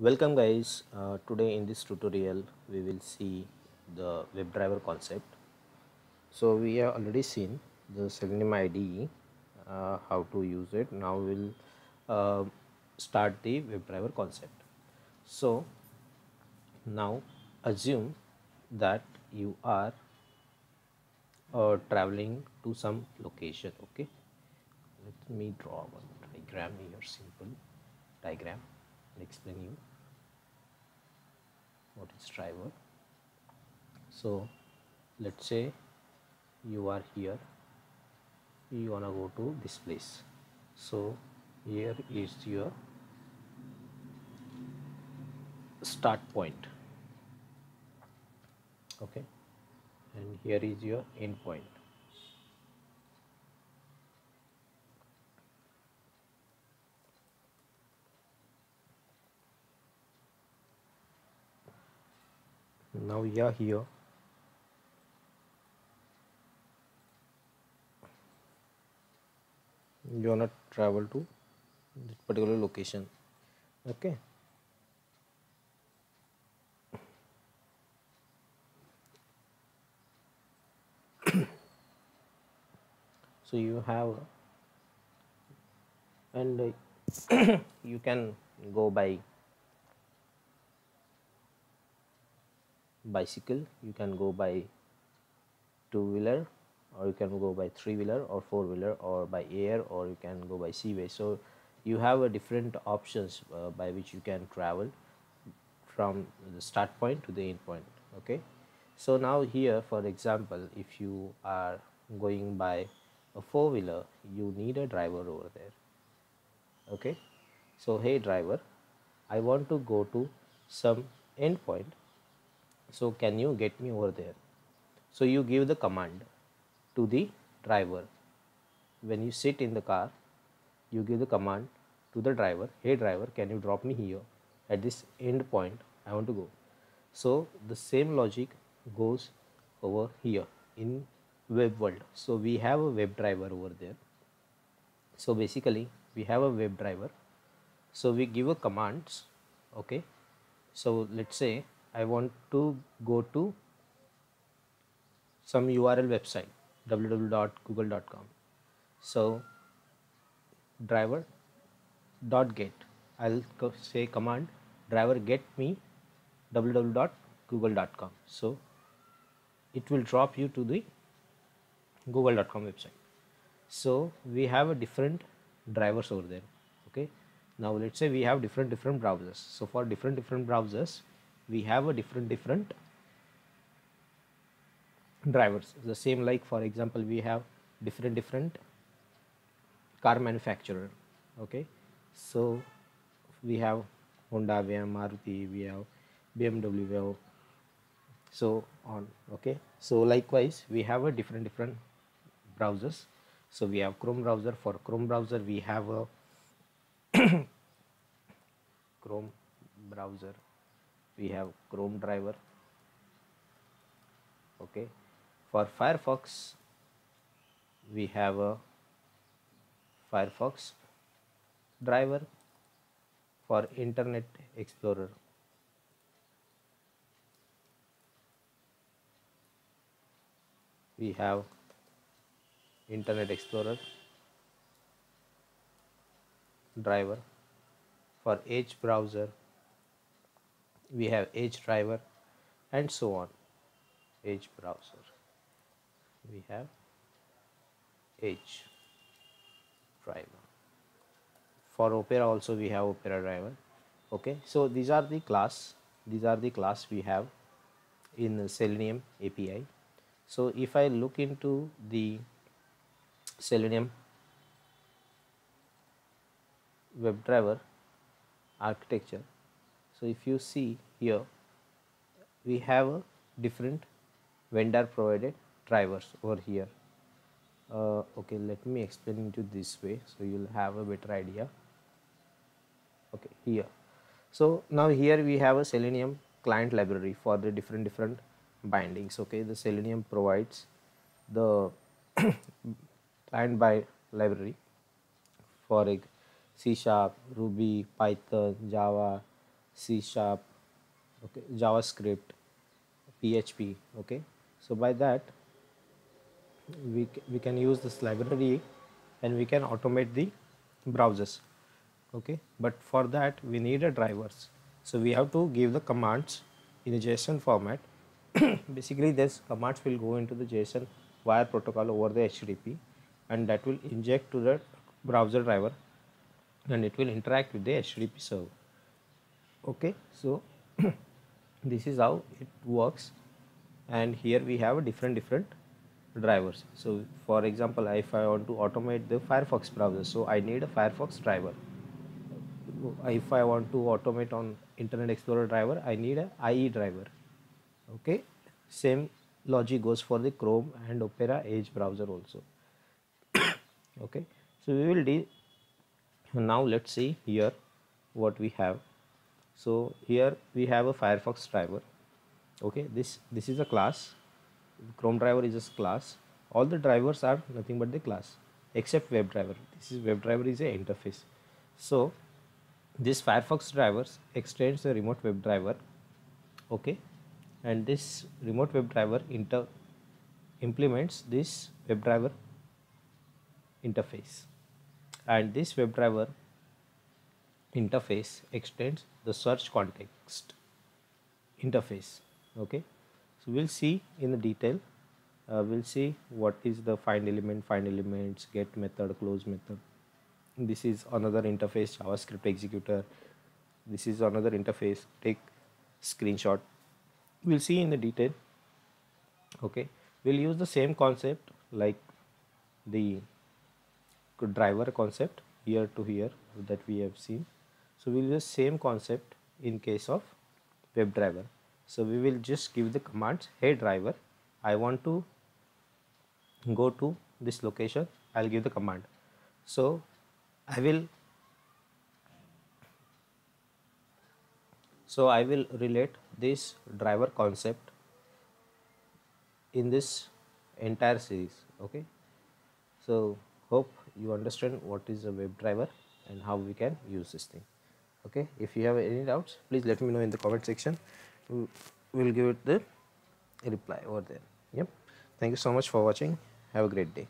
Welcome guys. Today in this tutorial we will see the WebDriver concept. So we have already seen the Selenium IDE, how to use it. Now we'll uh, start the WebDriver concept. So now assume that you are traveling to some location. Okay, let me draw one diagram here, simple diagram, and explain you what is driver. So let's say you are here, you wanna go to this place. So here is your start point, okay, and here is your end point. Now you are here, you wanna travel to this particular location, okay. So you have, and you can go by bicycle, you can go by two-wheeler, or you can go by three-wheeler or four-wheeler, or by air, or you can go by seaway. So you have a different options by which you can travel from the start point to the end point, okay. So now here, for example, if you are going by a four-wheeler, you need a driver over there, okay. So hey driver, I want to go to some end point, so can you get me over there? So you give the command to the driver. When you sit in the car, you give the command to the driver, hey driver, can you drop me here at this end point, I want to go. So the same logic goes over here in web world. So we have a web driver over there. So basically we have a web driver, so we give a commands, okay. So let's say I want to go to some URL website, www.google.com. So driver dot get, I'll say command driver get me www.google.com. So it will drop you to the google.com website. So we have a different drivers over there, okay. Now let's say we have different browsers. So for different browsers, we have a different drivers. The same, like for example, we have different car manufacturer, okay. So we have Honda, we have Maruti, we have BMW, we have so on, okay. So likewise we have a different browsers. So we have Chrome browser. For Chrome browser we have a Chrome browser, we have Chrome driver, okay. For Firefox we have a Firefox driver. For Internet Explorer we have Internet Explorer driver. For Edge browser we have Edge driver, and so on. Edge browser we have Edge driver. For Opera also we have Opera driver, okay. So these are the class we have in Selenium API. So if I look into the Selenium WebDriver architecture, so if you see here, we have a different vendor provided drivers over here. Okay, let me explain it to this way so you'll have a better idea, okay. Here, so now here we have a Selenium client library for the different bindings, okay. The Selenium provides the client by library for a C Sharp, Ruby, Python, Java, C sharp, okay, JavaScript, PHP. Okay, so by that we can use this library and we can automate the browsers. Okay, but for that we need a drivers, so we have to give the commands in a JSON format. Basically this commands will go into the JSON wire protocol over the HTTP, and that will inject to the browser driver and it will interact with the HTTP server. Okay, so this is how it works, and here we have a different drivers. So for example, if I want to automate the Firefox browser, so I need a Firefox driver. If I want to automate on Internet Explorer driver, I need a IE driver. Okay, same logic goes for the Chrome and Opera Edge browser also. Okay, so we will do. Now let's see here what we have. So here we have a Firefox driver. Okay, this is a class. Chrome driver is a class. All the drivers are nothing but the class except WebDriver. This is WebDriver is a interface. So this Firefox drivers extends the remote WebDriver. Okay, and this remote WebDriver implements this WebDriver interface, and this WebDriver interface extends the search context interface. Okay, so we'll see in the detail. We'll see what is the find elements, get method, close method. This is another interface, JavaScript executor. This is another interface, take screenshot. We'll see in the detail. Okay, we'll use the same concept like the driver concept here to here that we have seen. So we'll use same concept in case of WebDriver. So we will just give the commands, hey driver, I want to go to this location. I'll give the command. So I will relate this driver concept in this entire series. Okay, so hope you understand what is a WebDriver and how we can use this thing. Okay, if you have any doubts, please let me know in the comment section. We'll give it the reply over there. Yep, thank you so much for watching. Have a great day.